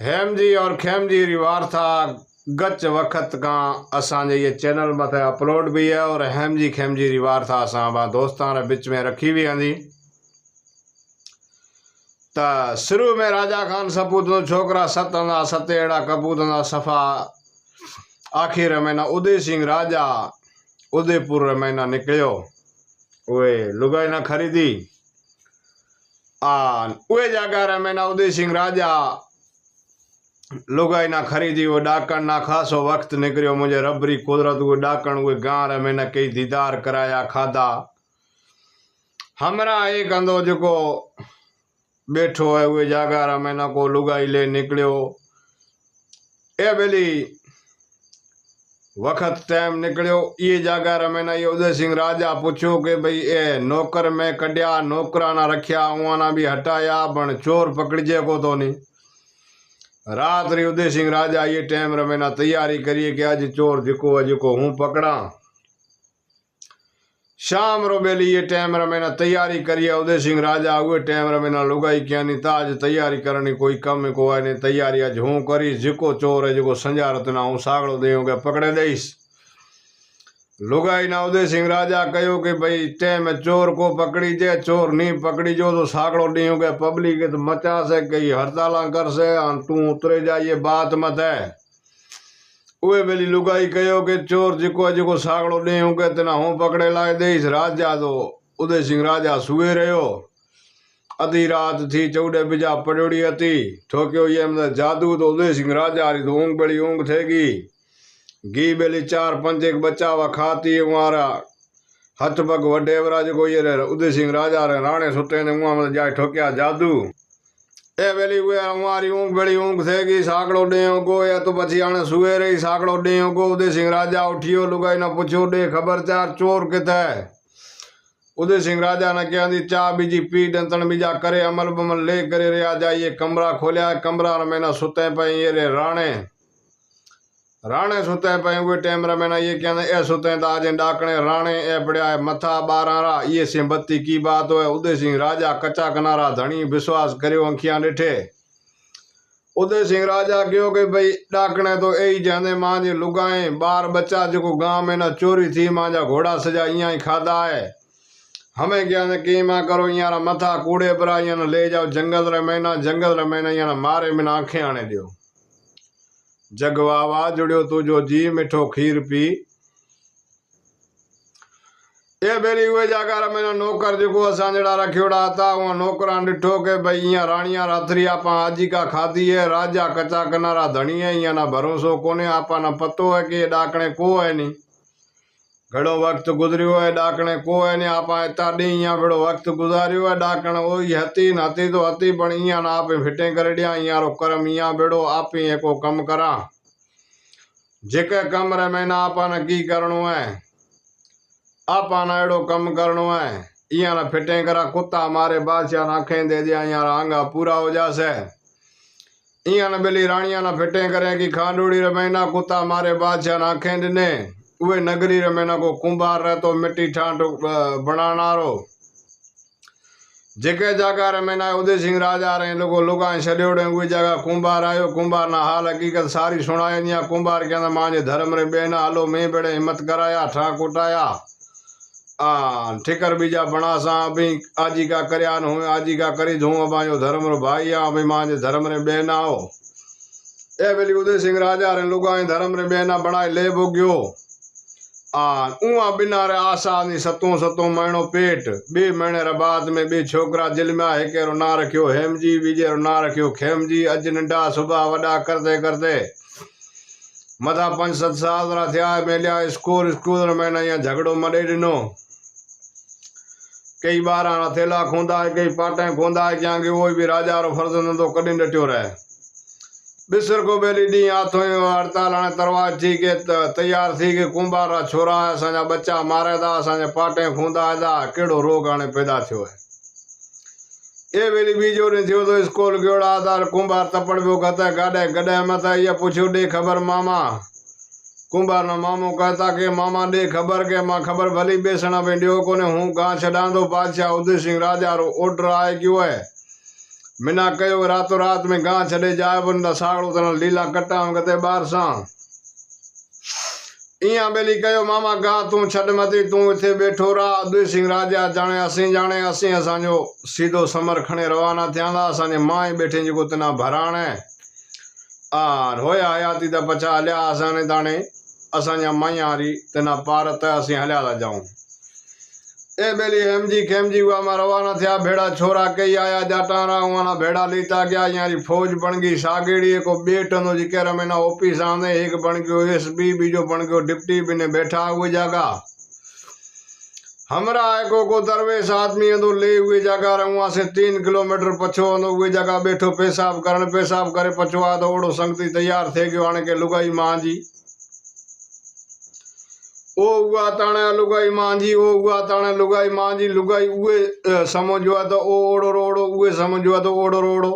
हेमजी और खेमजी रिवार था गच वक्त का असांजे ये चैनल मथे अपलोड भी है और हेमजी खेमजी रिवार था असां दोस्तान रे बिच में रखी भी आंदी। त शुरू में राजा खान सपूत नो छोकरा सत हंदा सते अड़ा कपूत हंदा सफ़ा। आखिर में ना उदय सिंह राजा उदयपुर में ना निकलियो उए लुगाई ना खरीदी उए जगह में ना उदय सिंह राजा लुगाई ना खरीदी। वो डाकण ना खासो वक्त निकलियो मुझे रबरी कुदरत वो डाकण वो गांव में ना कई दीदार कराया खादा। हमरा एक अंदो जो बैठो है वो जगह में ना को लुगाई ले निकलियो। ए बेली वक्त टाइम निकलियो ये जगह में ना ये उदय सिंह राजा पूछो कि भाई ए नौकर में कड्या नौकरा ना रखिया उना भी हटाया बण चोर पकड़जे को तो नहीं। रात री उदय सिंह राजा ये टाइम रे मैंने तैयारी करिए कि आज चोर जिको हूँ पकड़ा। शाम रो बेली ये टाइम रे मैंने तैयारी करिए उदय सिंह राजा हुए टाइम रे मैंने लुगाई क्या नहीं ताज तैयारी करनी कोई कम को है नहीं तैयारी आज हूँ करी जिको चोर है जिको संजारत ना हूँ सागड़ो देऊंगा पकड़े देस। लुगाई ना उदय सिंह राजा कहो कि भाई टाइम चोर को पकड़ी जे चोर नहीं पकड़ी जो तो सागड़ो देऊंगा पब्लिक तो मचा से कई हड़ताल कर से तू उतरे जा ये बात मत है। उए बेली लुगाई कहो कि चोर जिको सागड़ो देऊंगा तना हूँ पकड़े लाए देस। राजा तो उदय सिंह राजा सुए रहो अधी रात थी चौदह बिजा पड़ोड़ी थी ठोक्यो ये जादू तो उदय सिंह राजा री तो ऊँग बड़ी ऊँग थेगी घी बेली चार पंच एक बच्चा वा खाती हमारा हथ पग वडेवरा जो ये उदय सिंह राजा रे राणे सुते ने मुआ में जाए ठोक्या जादू। ए बेली वे हमारी ऊँग बड़ी ऊँग थेगी साकड़ो डेयो को या तो पछी आने सुए रही साकड़ो डेयो को। उदय सिंह राजा उठियो लुगाई ना पूछो दे खबर चार चोर किथे। उदय सिंह राजा ने क्या दी चा बीजी पी डंतन बीजा करे अमल बमल ले करे रे आ जाइए कमरा खोलिया कमरा में ना सुते पे ये रे राणे सुते पे हुए टाइम रे मैंने ये क्या ए सुते तो आज डाकने राणे ए पड़िया है मथा बारा ये से बत्ती की बात हो। उदय सिंह राजा कच्चा कनारा धनी विश्वास करियो अंखियां डिठे। उदय सिंह राजा कहो कि भाई डाकने तो यही जाने मां जी लुगाए बार बच्चा जो गांव में ना चोरी थी मां जा घोड़ा सजा इं ही खादा है हमें क्या ने की मां करो यार मथा कूड़े पर न ले जाओ जंगल रे महीना यार मारे में आंखें आने दियो। जगवावा जुड़ियो तू जो जी मिठो खीर पी। ये बेली हुए जाकर मैंने नौकर जो असा जड़ा रखियोड़ा था वहाँ नौकरा डिठो के भाई यहाँ रानिया रात्रि आप आजी का खादी है राजा कच्चा कनारा धनी है यहाँ ना भरोसो कोने आपा ना पतो है कि ये डाकने को है नहीं घड़ो वक्त गुजरियो है डाकने को है नहीं आप इतना डी यहाँ बड़ो वक्त गुजारियो है डाकण वो हती नती तो हती पण इं ना आप फिटे कर दिया यारो कर्म यहाँ बेड़ो आप ही को कम करा जेके कम रे मैंने आपा ने की करणो है आपा ना एड़ो कम करनो है इं ना फिटे करा कुत्ता मारे बादशाह ना आंखें दे दिया यार आंगा पूरा हो जासे। इं ना बेली रानिया ना फिटे करे कि खांडूड़ी रे मैना कुत्ता मारे बादशाह ना आंखें दिने उवे नगरी रे मैना को कुंभार रहे तो मिट्टी ठाट बनानारो जेके जगह रे मैना उदय सिंह राजा रे लोगो लुगा छड़ियोड़े उवे जगह कुंभार आयो कुंभार ना हाल हकीकत सारी सुनाए दिया। कुंभार कहना मांजे धर्म रे बेना हालो में बेड़े हिम्मत कराया ठा कुटाया ठिकर बीजा बना सा अभी आजी का करया न हुए आजी का करी धूँ अबायो धर्म रो भाई अभी मांजे धर्म रे बेना हो। ए बेली उदय सिंह राजा रे लुगा धर्म रे बेना बनाए ले बोग्यो उआ बिना रे आशा नी सतो महीनो पेट बे महीने रे बाद में बे छोकरा दिल में है के रो ना रखियो हेमजी बीजे रो ना रखियो खेमजी अज नंढा सुबह वडा करते करते मथा 5-7 साल रा थिया मेलिया स्कूल में ना झगड़ो मडे दिनो कई बार थेला खोंदा है कई पाटे खोंदा है क्या वो भी राजा रो फर्ज तो कॾहिं डटियो रहे बिसर को बेली डी हाथों हड़ताल हाणे तरवाज थी के तैयार थी के कुंभार रा छोरा असांजा बच्चा मारे था असांजे पाटे खूंदा था केड़ो रोग हाणे पैदा थयो है। ए बेली बीजो ने थियो तो स्कूल गयोड़ा था कुंभार तपड़ पियो कहता गाडे गडे मत ये पूछो दे खबर मामा कुंभार ना मामो कहता के मामा दे खबर के मां खबर भली बेसना पे दियो कोने हूँ गां छड़ा दो बादशाह उदय सिंह राजा रो ऑर्डर आए क्यों है मिना कहो रातों रात में गां छड़े जाए बंदा सागड़ो तना लीला कटा कते बार सा इया बेली कहो मामा गां तू छड़ मती तू इथे बैठो रहा। उदय सिंह राजा जाने असी असांजो सीधो समर खणे रवाना थिया असांजे माए बैठे जो तना भराणे आर होया हयाती दा पछा हलिया असाने ताणे असांजा मायारी तना पार त असी हलिया ता जाऊं। ए बेली हेमजी खेमजी हुआ मा रवाना थिया भेड़ा छोरा कई आया जाटारा वाना भेड़ा लीता गया यारी फौज बन गई सागेड़ी को बेटनो जी कह रहा ऑफिस आने एक बन गयो एसपी बीजो बन गयो डिप्टी बिने बैठा हुए जगह हमरा को दरवेश आदमी तो ले हुए जगह वहां से 3 किलोमीटर पछो हुए जगह बैठो पेशाब करे पछुआ तो ओड़ो संगति तैयार थे गयो आने के लुगाई मां जी ओ हुआ ताणे लुगाई मांझी ओ हुआ ताणे लुगाई मांझी लुगाई उए समझवा तो ओड़ो रोड़ो उए समझवा तो ओड़ो रोड़ो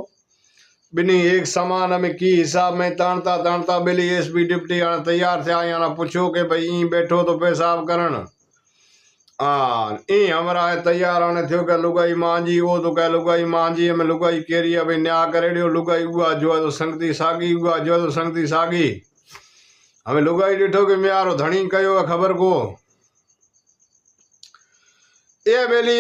बिनी एक समान में की हिसाब में तानता बेली एसपी डिप्टी आने तैयार थे आया पूछो के भाई ई बैठो तो पेशाब करन ई हमरा तैयार आने थियो के लुगाई मांझी ओ तो कह लुगाई मांझी में लुगाई केरी भाई न्या करेड़ियो लुगाई हुआ जो तो संगति सागी हुआ जो तो संगति सागी हमें लुगाई डिठो के म्यारो धनी कयो खबर को ये बेली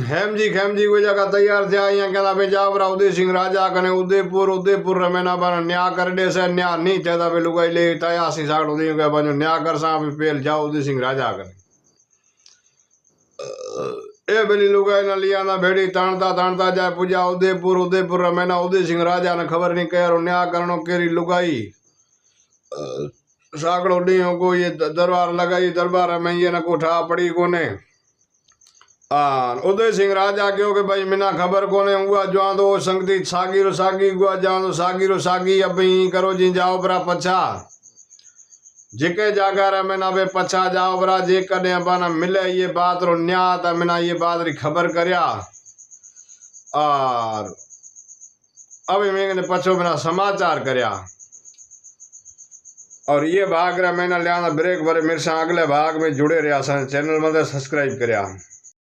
हेमजी खेमजी कोई जगह तैयार थे यहाँ कहता भाई जाओ बरा उदय सिंह राजा कने उदयपुर रमेना बना न्या कर दे से न्या नहीं चाहता भाई लुगाई ले तया सी सागड़ो दी के बनो न्या कर सा पेल जाओ उदय सिंह राजा कने ए बेली लुगाई ना लिया ना भेड़ी तानता जाए पूजा उदयपुर रमेना उदय सिंह राजा ने खबर नहीं कह न्या करनो केरी लुगाई सागड़ो ॾींहं को ये दरबार लगाई दरबार में ये न को ठा पड़ी कोने उदय सिंह राजा कहो कि भाई मिना खबर कोने हुआ जो तो संगति सागी हुआ जा तो सागी अब ही करो जी जाओ बरा पछा जिके जागा रे मिना बे पछा जाओ बरा जे कदे बना मिले ये बात रो न्या ता मिना ये बात री खबर करया और अभी मैंने पछो मिना समाचार करया और ये भाग रहा मैंने लिया ब्रेक भरे मेरे से अगले भाग में जुड़े रहा चैनल में सब्सक्राइब करया।